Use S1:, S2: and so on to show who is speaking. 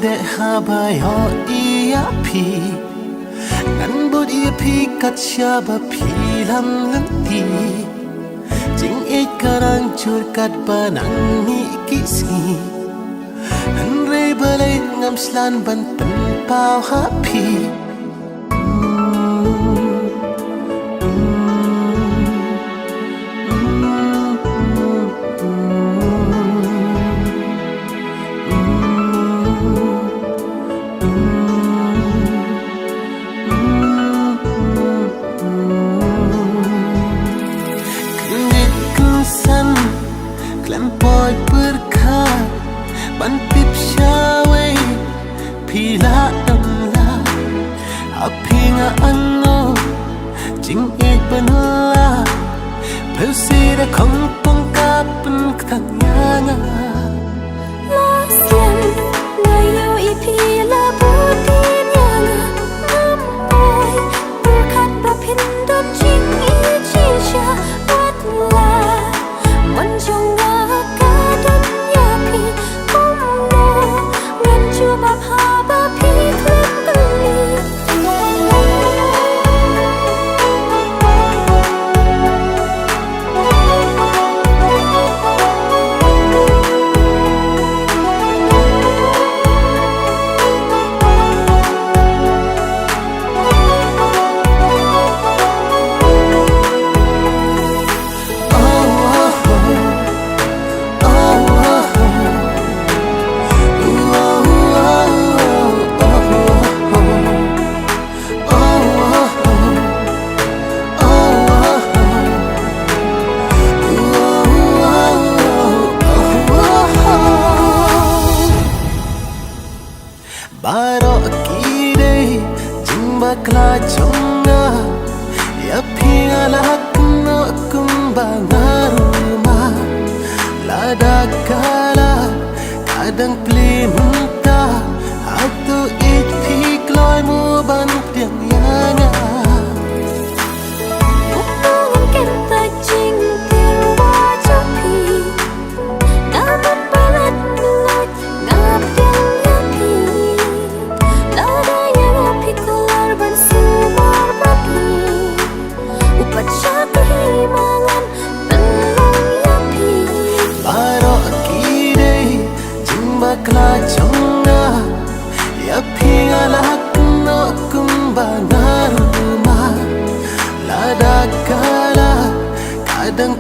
S1: de habayo iya pi nan bud iya pi kat syaba pi lam lenti jing ikarang chur kat banan ni kisi nan re balai ngam slan ban pen pau happy Klempoi berkat ban pip syawai pila damla api nga ano jing ik banala persida kong pangkapan katanyanga
S2: Lasyan ngayon ipila butin yang nampay berkat bapindot jing ichisya batla manjong
S1: Baro kide jimba kla chonga ya pingala kuno kumbanga rumah lada kala kadang plimenta atau it pikloi mu ban tiang yana
S2: Upangan kita jing terwa japi naman balat nulot ngap tiang yapi lada yang api kelar ban sumar bapi upat syaka himangan pelang yapi
S1: Baro kide jimba kla chonga ya pingala kuno kumbanga rumah lada kala kadang